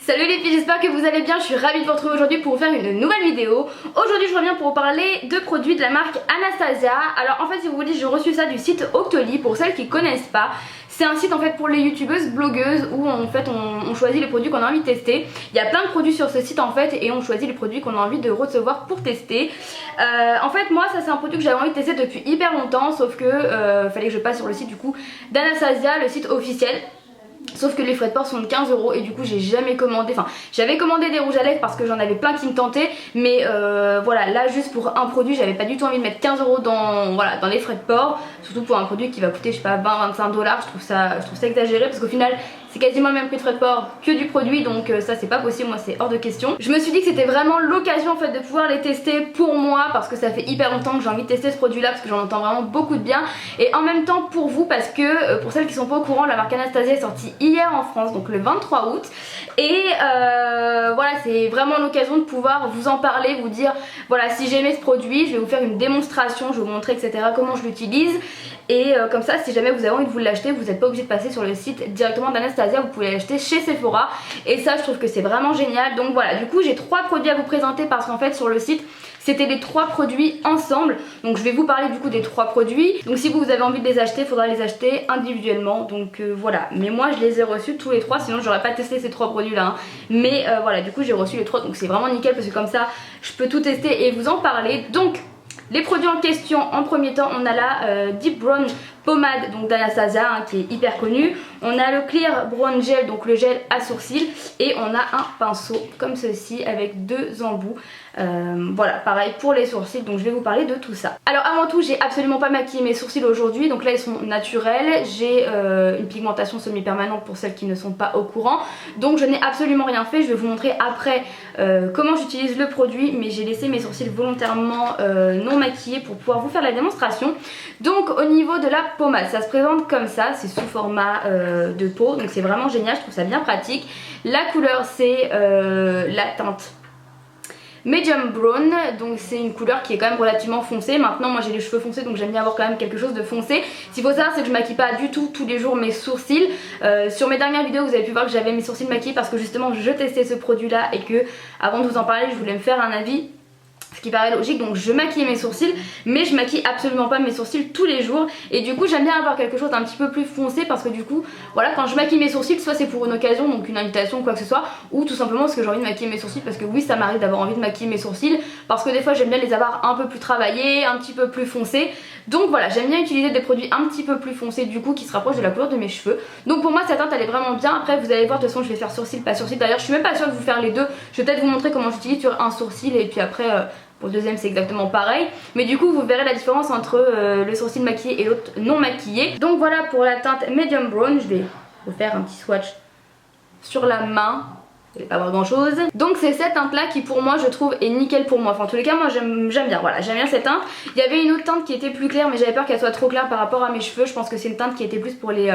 Salut les filles, j'espère que vous allez bien, je suis ravie de vous retrouver aujourd'hui pour vous faire une nouvelle vidéo. Aujourd'hui je reviens pour vous parler de produits de la marque Anastasia. Alors en fait si vous voulez j'ai reçu ça du site Octoly, pour celles qui connaissent pas. C'est un site en fait pour les youtubeuses, blogueuses où en fait on choisit les produits qu'on a envie de tester. Il y a plein de produits sur ce site en fait et on choisit les produits qu'on a envie de recevoir pour tester. En fait moi ça c'est un produit que j'avais envie de tester depuis hyper longtemps, sauf que fallait que je passe sur le site du coup d'Anastasia, le site officiel. Sauf que les frais de port sont de 15 € et du coup j'ai jamais commandé, enfin j'avais commandé des rouges à lèvres parce que j'en avais plein qui me tentaient. Mais voilà, là juste pour un produit j'avais pas du tout envie de mettre 15 € dans les frais de port. Surtout pour un produit qui va coûter je sais pas 20-25 $, je trouve ça exagéré parce qu'au final c'est quasiment le même prix de frais de port que du produit. Donc ça c'est pas possible, moi c'est hors de question. Je me suis dit que c'était vraiment l'occasion en fait de pouvoir les tester pour moi, parce que ça fait hyper longtemps que j'ai envie de tester ce produit là, parce que j'en entends vraiment beaucoup de bien. Et en même temps pour vous, parce que pour celles qui sont pas au courant, la marque Anastasia est sortie hier en France, donc le 23 août. Et voilà, c'est vraiment l'occasion de pouvoir vous en parler, vous dire voilà, si j'ai aimé ce produit, je vais vous faire une démonstration, je vais vous montrer etc comment je l'utilise. Et comme ça si jamais vous avez envie de vous l'acheter, vous n'êtes pas obligé de passer sur le site directement d'Anastasia, vous pouvez l'acheter chez Sephora. Et ça je trouve que c'est vraiment génial. Donc voilà, du coup j'ai 3 produits à vous présenter, parce qu'en fait sur le site c'était les 3 produits ensemble. Donc je vais vous parler du coup des 3 produits. Donc si vous avez envie de les acheter, il faudra les acheter individuellement. Donc voilà, mais moi je les ai reçus tous les 3, sinon j'aurais pas testé ces 3 produits là hein. Mais voilà, du coup j'ai reçu les 3, donc c'est vraiment nickel parce que comme ça je peux tout tester et vous en parler. Donc les produits en question, en premier temps on a la Deep Brown Pommade donc d'Anastasia hein, qui est hyper connue. On a le Clear Brown Gel, donc le gel à sourcils. Et on a un pinceau comme ceci avec 2 embouts. Voilà, pareil pour les sourcils, donc je vais vous parler de tout ça. Alors avant tout, j'ai absolument pas maquillé mes sourcils aujourd'hui, donc là ils sont naturels. J'ai une pigmentation semi-permanente pour celles qui ne sont pas au courant, donc je n'ai absolument rien fait. Je vais vous montrer après comment j'utilise le produit, mais j'ai laissé mes sourcils volontairement non maquillés pour pouvoir vous faire la démonstration. Donc au niveau de la pommade, ça se présente comme ça, c'est sous format de peau, donc c'est vraiment génial, je trouve ça bien pratique. La couleur c'est la teinte Medium Brown, donc c'est une couleur qui est quand même relativement foncée. Maintenant moi j'ai les cheveux foncés, donc j'aime bien avoir quand même quelque chose de foncé. Ce qu'il faut savoir c'est que je maquille pas du tout tous les jours mes sourcils. Sur mes dernières vidéos vous avez pu voir que j'avais mes sourcils maquillés parce que justement je testais ce produit là et que avant de vous en parler je voulais me faire un avis. Ce qui paraît logique, donc je maquille mes sourcils, mais je maquille absolument pas mes sourcils tous les jours. Et du coup j'aime bien avoir quelque chose d'un petit peu plus foncé, parce que du coup voilà, quand je maquille mes sourcils, soit c'est pour une occasion, donc une invitation ou quoi que ce soit, ou tout simplement parce que j'ai envie de maquiller mes sourcils, parce que oui ça m'arrive d'avoir envie de maquiller mes sourcils, parce que des fois j'aime bien les avoir un peu plus travaillés, un petit peu plus foncés. Donc voilà, j'aime bien utiliser des produits un petit peu plus foncés du coup, qui se rapprochent de la couleur de mes cheveux. Donc pour moi cette teinte elle est vraiment bien. Après vous allez voir, de toute façon je vais faire sourcil pas sourcil. D'ailleurs je suis même pas sûre de vous faire les deux, je vais peut-être vous montrer comment j'utilise sur un sourcil et puis après pour le deuxième c'est exactement pareil. Mais du coup vous verrez la différence entre le sourcil maquillé et l'autre non maquillé. Donc voilà pour la teinte Medium Brown. Je vais vous faire un petit swatch sur la main. Vous n'allez pas voir grand chose. Donc c'est cette teinte là qui pour moi je trouve est nickel pour moi. Enfin en tous les cas moi j'aime bien, voilà, j'aime bien cette teinte. Il y avait une autre teinte qui était plus claire mais j'avais peur qu'elle soit trop claire par rapport à mes cheveux. Je pense que c'est une teinte qui était plus pour les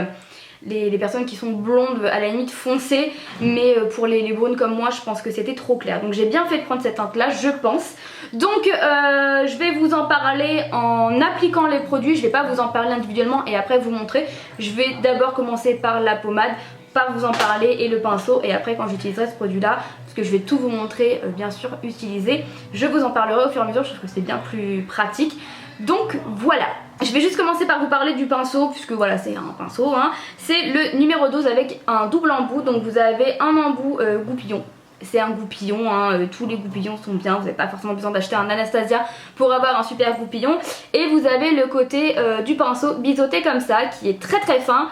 personnes qui sont blondes, à la limite foncées, mais pour les brunes comme moi je pense que c'était trop clair. Donc j'ai bien fait de prendre cette teinte là, je pense. Donc je vais vous en parler en appliquant les produits. Je vais pas vous en parler individuellement et après vous montrer. Je vais d'abord commencer par la pommade, par vous en parler, et le pinceau, et après quand j'utiliserai ce produit là, parce que je vais tout vous montrer bien sûr utiliser, je vous en parlerai au fur et à mesure. Je trouve que c'est bien plus pratique. Donc voilà, je vais juste commencer par vous parler du pinceau, puisque voilà c'est un pinceau hein. C'est le numéro 12 avec un double embout. Donc vous avez un embout goupillon. C'est un goupillon hein, tous les goupillons sont bien, vous n'avez pas forcément besoin d'acheter un Anastasia pour avoir un super goupillon. Et vous avez le côté du pinceau biseauté comme ça, qui est très très fin.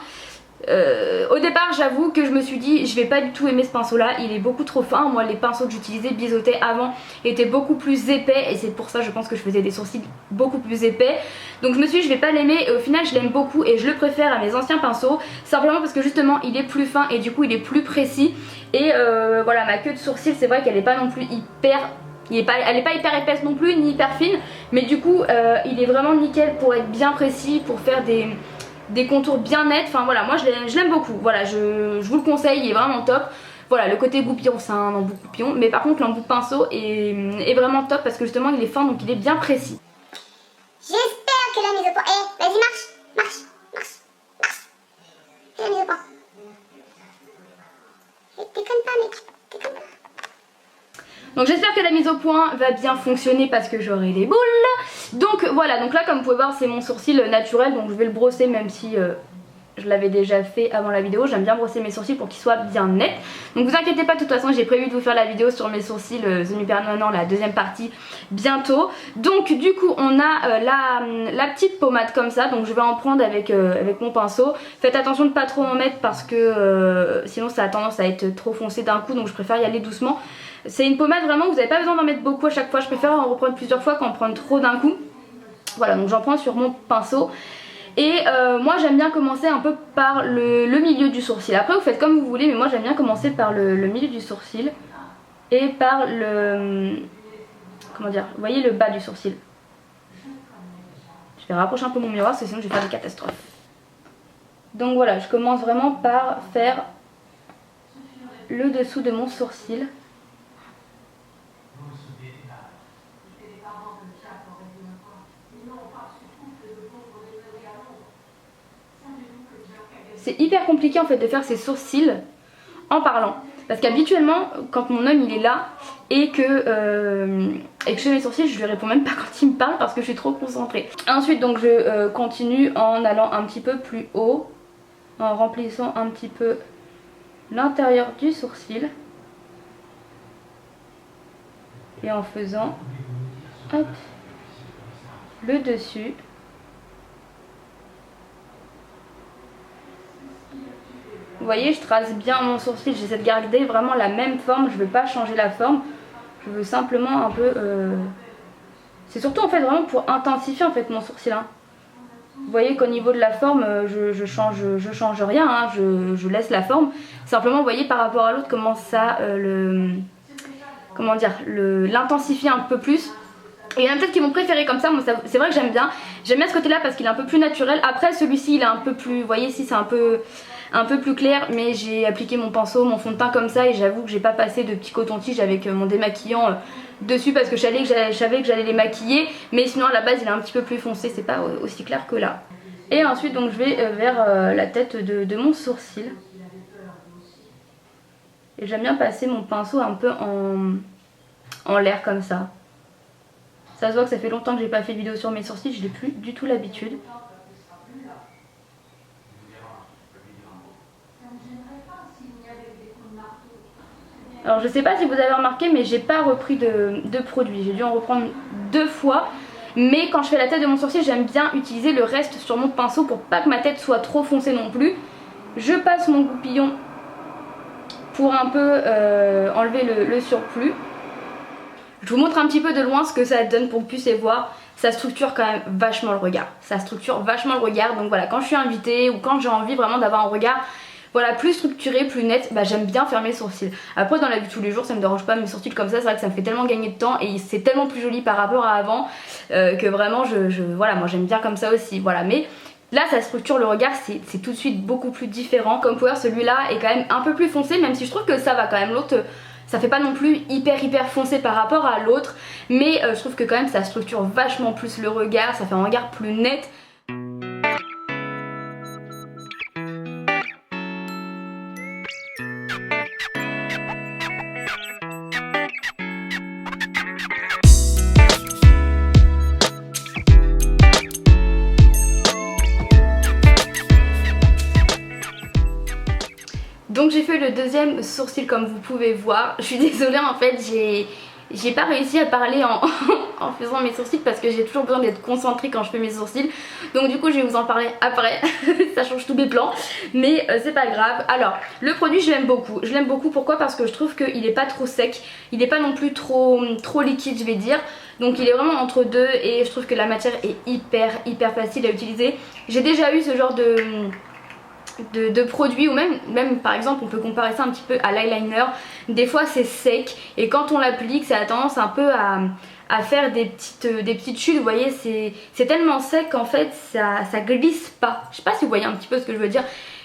Au départ j'avoue que je me suis dit je vais pas du tout aimer ce pinceau là, il est beaucoup trop fin. Moi les pinceaux que j'utilisais biseautés avant étaient beaucoup plus épais, et c'est pour ça je pense que je faisais des sourcils beaucoup plus épais. Donc je me suis dit je vais pas l'aimer, et au final je l'aime beaucoup et je le préfère à mes anciens pinceaux, simplement parce que justement il est plus fin et du coup il est plus précis. Et voilà, ma queue de sourcil c'est vrai qu'elle est pas non plus hyper... elle est pas hyper épaisse non plus ni hyper fine, mais du coup il est vraiment nickel pour être bien précis, pour faire des contours bien nets. Enfin voilà, moi je l'aime beaucoup. Voilà, je vous le conseille, il est vraiment top. Voilà, le côté goupillon, c'est un embout goupillon, mais par contre l'embout pinceau est vraiment top parce que justement il est fin, donc il est bien précis. J'espère que la mise au point... Eh, vas-y marche. Fais la mise au point. Déconne pas mec, Donc j'espère que la mise au point va bien fonctionner parce que j'aurai des boules. Donc voilà, donc là comme vous pouvez voir c'est mon sourcil naturel, donc je vais le brosser même si je l'avais déjà fait avant la vidéo. J'aime bien brosser mes sourcils pour qu'ils soient bien nets. Donc vous inquiétez pas, de toute façon j'ai prévu de vous faire la vidéo sur mes sourcils The New Permanent, la deuxième partie bientôt. Donc du coup on a la petite pommade comme ça, donc je vais en prendre avec mon pinceau. Faites attention de pas trop en mettre parce que sinon ça a tendance à être trop foncé d'un coup, donc je préfère y aller doucement. C'est une pommade vraiment, vous n'avez pas besoin d'en mettre beaucoup à chaque fois, je préfère en reprendre plusieurs fois qu'en prendre trop d'un coup. Voilà, donc j'en prends sur mon pinceau. Et moi j'aime bien commencer un peu par le milieu du sourcil. Après vous faites comme vous voulez, mais moi j'aime bien commencer par le milieu du sourcil. Et par le... comment dire, vous voyez le bas du sourcil. Je vais rapprocher un peu mon miroir parce que sinon je vais faire des catastrophes. Donc voilà, je commence vraiment par faire le dessous de mon sourcil. C'est hyper compliqué en fait de faire ses sourcils en parlant. Parce qu'habituellement, quand mon homme il est là et que je fais mes sourcils, je lui réponds même pas quand il me parle parce que je suis trop concentrée. Ensuite donc je continue en allant un petit peu plus haut, en remplissant un petit peu l'intérieur du sourcil. Et en faisant hop, le dessus. Vous voyez, je trace bien mon sourcil, j'essaie de garder vraiment la même forme, je ne veux pas changer la forme. Je veux simplement un peu... C'est surtout en fait vraiment pour intensifier en fait mon sourcil. Hein. Vous voyez qu'au niveau de la forme, je change rien, hein, je laisse la forme. Simplement, vous voyez par rapport à l'autre comment ça comment dire, l'intensifie un peu plus. Et il y en a peut-être qui m'ont préféré comme ça, moi c'est vrai que j'aime bien ce côté là parce qu'il est un peu plus naturel. Après celui-ci il est un peu plus, vous voyez ici c'est un peu plus clair, mais j'ai appliqué mon pinceau, mon fond de teint comme ça et j'avoue que j'ai pas passé de petits cotons-tiges avec mon démaquillant dessus parce que je savais que j'allais les maquiller, mais sinon à la base il est un petit peu plus foncé, c'est pas aussi clair que là. Et ensuite donc je vais vers la tête de mon sourcil. Et j'aime bien passer mon pinceau un peu en l'air comme ça. Ça se voit que ça fait longtemps que j'ai pas fait de vidéo sur mes sourcils, je n'ai plus du tout l'habitude. Alors je sais pas si vous avez remarqué mais j'ai pas repris de produit, j'ai dû en reprendre 2 fois. Mais quand je fais la tête de mon sourcil j'aime bien utiliser le reste sur mon pinceau pour pas que ma tête soit trop foncée non plus. Je passe mon goupillon pour un peu enlever le surplus. Je vous montre un petit peu de loin ce que ça donne pour que vous puissiez voir. Ça structure quand même vachement le regard. Ça structure vachement le regard. Donc voilà, quand je suis invitée ou quand j'ai envie vraiment d'avoir un regard voilà, plus structuré, plus net, bah, j'aime bien faire mes sourcils. Après dans la vie de tous les jours ça me dérange pas mes sourcils comme ça. C'est vrai que ça me fait tellement gagner de temps et c'est tellement plus joli par rapport à avant que vraiment voilà, moi j'aime bien comme ça aussi. Voilà, mais là ça structure le regard, c'est tout de suite beaucoup plus différent. Comme vous pouvez voir celui-là est quand même un peu plus foncé, même si je trouve que ça va quand même. L'autre ça fait pas non plus hyper foncé par rapport à l'autre, mais je trouve que quand même ça structure vachement plus le regard, ça fait un regard plus net. Donc j'ai fait le deuxième sourcil comme vous pouvez voir. Je suis désolée en fait, j'ai pas réussi à parler en faisant mes sourcils parce que j'ai toujours besoin d'être concentrée quand je fais mes sourcils. Donc du coup je vais vous en parler après, ça change tous mes plans, mais c'est pas grave. Alors le produit je l'aime beaucoup, pourquoi? Parce que je trouve qu'il est pas trop sec, il est pas non plus trop liquide je vais dire. Donc il est vraiment entre deux et je trouve que la matière est hyper facile à utiliser. J'ai déjà eu ce genre de produits ou même par exemple on peut comparer ça un petit peu à l'eyeliner. Des fois c'est sec et quand on l'applique ça a tendance un peu à faire des petites chutes, vous voyez, c'est tellement sec qu'en fait ça glisse pas. Je sais pas si vous voyez un petit peu ce que je veux dire,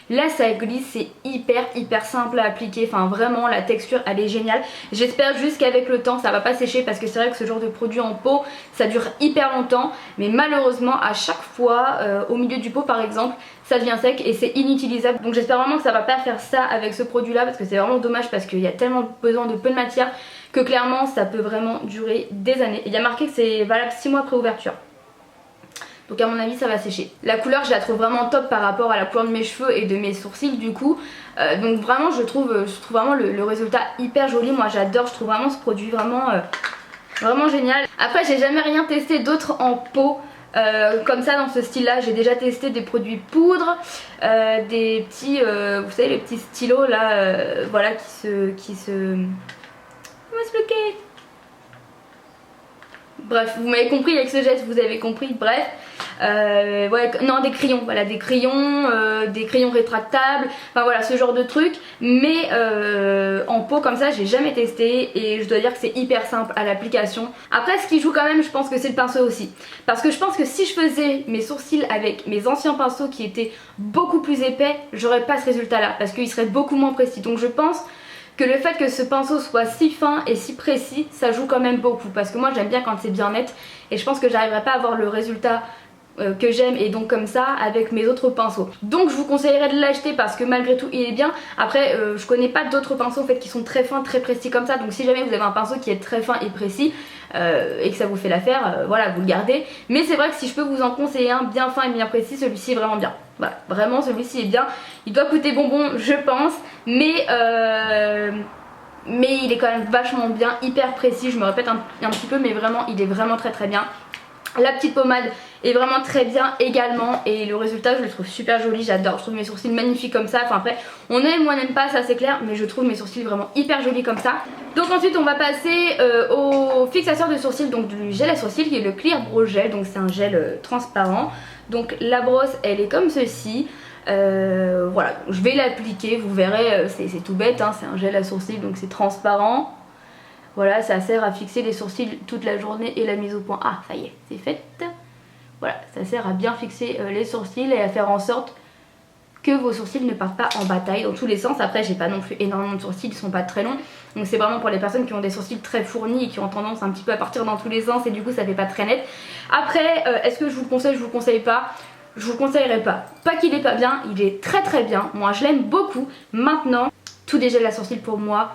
Là ça glisse, c'est hyper simple à appliquer, enfin vraiment la texture elle est géniale. J'espère juste qu'avec le temps ça va pas sécher parce que c'est vrai que ce genre de produit en pot ça dure hyper longtemps, mais malheureusement à chaque fois au milieu du pot par exemple ça devient sec et c'est inutilisable. Donc j'espère vraiment que ça va pas faire ça avec ce produit là parce que c'est vraiment dommage parce qu'il y a tellement besoin de peu de matière que clairement ça peut vraiment durer des années. Il y a marqué que c'est valable 6 mois après ouverture. Donc à mon avis ça va sécher. La couleur je la trouve vraiment top par rapport à la couleur de mes cheveux et de mes sourcils du coup. Donc vraiment je trouve vraiment le résultat hyper joli. Moi j'adore, je trouve vraiment ce produit vraiment génial. Après j'ai jamais rien testé d'autre en pot. Comme ça dans ce style là, j'ai déjà testé des produits poudre, des petits, vous savez les petits stylos là, voilà qui se... Comment expliquer? Bref, vous m'avez compris avec ce geste, vous avez compris, bref. Ouais, non des crayons, voilà des crayons rétractables, enfin voilà ce genre de trucs. Mais en pot comme ça j'ai jamais testé et je dois dire que c'est hyper simple à l'application. Après ce qui joue quand même je pense que c'est le pinceau aussi. Parce que je pense que si je faisais mes sourcils avec mes anciens pinceaux qui étaient beaucoup plus épais, j'aurais pas ce résultat là parce qu'il serait beaucoup moins précis. Donc je pense que le fait que ce pinceau soit si fin et si précis ça joue quand même beaucoup parce que moi j'aime bien quand c'est bien net et je pense que j'arriverai pas à avoir le résultat que j'aime et donc comme ça avec mes autres pinceaux. Donc je vous conseillerais de l'acheter parce que malgré tout il est bien. Après je connais pas d'autres pinceaux en fait qui sont très fins, très précis comme ça, donc si jamais vous avez un pinceau qui est très fin et précis et que ça vous fait l'affaire, voilà vous le gardez. Mais c'est vrai que si je peux vous en conseiller un bien fin et bien précis, celui-ci est vraiment bien. Voilà, vraiment celui-ci est bien. Il doit coûter bonbon je pense, mais il est quand même vachement bien, hyper précis. Je me répète un petit peu mais vraiment il est vraiment très bien. La petite pommade est vraiment très bien également et le résultat je le trouve super joli, j'adore, je trouve mes sourcils magnifiques comme ça. Enfin après on aime ou on n'aime pas, ça c'est clair, mais je trouve mes sourcils vraiment hyper jolis comme ça. Donc ensuite on va passer au fixateur de sourcils, donc du gel à sourcils qui est le Clear Brow Gel, donc c'est un gel transparent. Donc la brosse elle est comme ceci. Voilà, je vais l'appliquer, vous verrez, c'est tout bête, hein, c'est un gel à sourcils donc c'est transparent. Voilà, ça sert à fixer les sourcils toute la journée et la mise au point. Ah, ça y est, c'est fait. Voilà, ça sert à bien fixer les sourcils et à faire en sorte que vos sourcils ne partent pas en bataille dans tous les sens. Après, j'ai pas non plus énormément de sourcils, ils sont pas très longs. Donc c'est vraiment pour les personnes qui ont des sourcils très fournis et qui ont tendance un petit peu à partir dans tous les sens et du coup ça fait pas très net. Après, est-ce que je vous le conseille, je vous le conseille pas? Je vous le conseillerais pas. Pas qu'il est pas bien, il est très bien. Moi je l'aime beaucoup. Maintenant, tous les gels à sourcils pour moi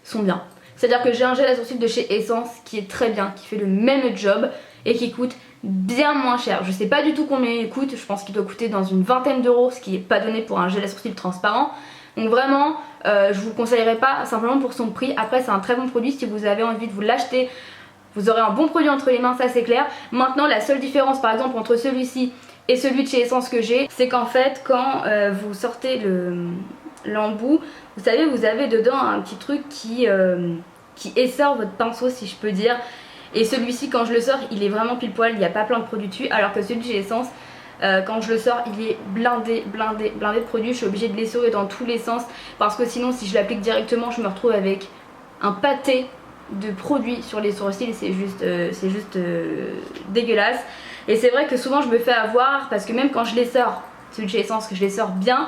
sont bien. C'est-à-dire que j'ai un gel à sourcils de chez Essence qui est très bien, qui fait le même job et qui coûte bien moins cher. Je sais pas du tout combien il coûte, je pense qu'il doit coûter dans une vingtaine d'euros, ce qui est pas donné pour un gel à sourcils transparent. Donc vraiment, je vous conseillerais pas simplement pour son prix. Après c'est un très bon produit, si vous avez envie de vous l'acheter, vous aurez un bon produit entre les mains, ça c'est clair. Maintenant la seule différence par exemple entre celui-ci et celui de chez Essence que j'ai, c'est qu'en fait quand vous sortez l'embout, vous savez vous avez dedans un petit truc qui essore votre pinceau si je peux dire. Et celui-ci quand je le sors il est vraiment pile poil, il n'y a pas plein de produits dessus. Alors que celui de chez Essence quand je le sors il est blindé de produits. Je suis obligée de l'essorer dans tous les sens parce que sinon si je l'applique directement je me retrouve avec un pâté de produits sur les sourcils. C'est juste dégueulasse. Et c'est vrai que souvent je me fais avoir parce que même quand je les sors, celui de chez Essence que je les sors bien,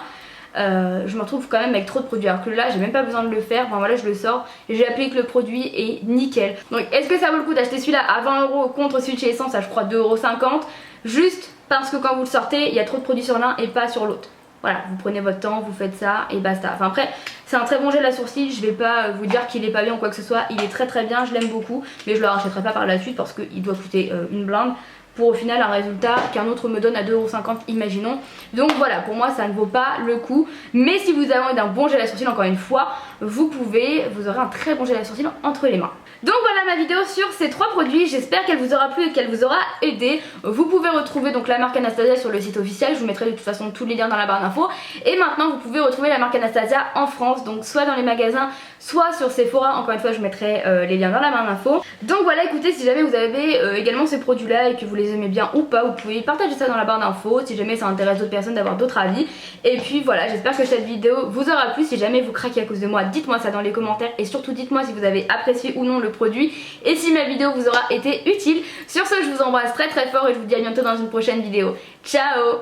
je me retrouve quand même avec trop de produits, alors que là j'ai même pas besoin de le faire. Enfin voilà, je le sors et j'applique le produit et nickel. Donc est-ce que ça vaut le coup d'acheter celui-là à 20 € contre celui de chez Essence à je crois 2,50 € juste parce que quand vous le sortez il y a trop de produits sur l'un et pas sur l'autre? Voilà, vous prenez votre temps, vous faites ça et basta. Enfin après c'est un très bon gel à sourcils, je vais pas vous dire qu'il est pas bien ou quoi que ce soit, il est très bien, je l'aime beaucoup, mais je le rachèterai pas par la suite parce qu'il doit coûter une blinde pour au final un résultat qu'un autre me donne à 2,50 € imaginons. Donc voilà, pour moi ça ne vaut pas le coup. Mais si vous avez envie d'un bon gel à sourcils, encore une fois, vous aurez un très bon gel à sourcils entre les mains. Donc voilà ma vidéo sur ces 3 produits, j'espère qu'elle vous aura plu et qu'elle vous aura aidé. Vous pouvez retrouver donc la marque Anastasia sur le site officiel, je vous mettrai de toute façon tous les liens dans la barre d'infos. Et maintenant vous pouvez retrouver la marque Anastasia en France, donc soit dans les magasins, soit sur Sephora, encore une fois je mettrai les liens dans la barre d'infos. Donc voilà, écoutez, si jamais vous avez également ces produits là et que vous les aimez bien ou pas, vous pouvez partager ça dans la barre d'infos si jamais ça intéresse d'autres personnes d'avoir d'autres avis. Et puis voilà, j'espère que cette vidéo vous aura plu. Si jamais vous craquez à cause de moi, dites-moi ça dans les commentaires et surtout dites-moi si vous avez apprécié ou non le produit et si ma vidéo vous aura été utile. Sur ce, je vous embrasse très fort et je vous dis à bientôt dans une prochaine vidéo. Ciao!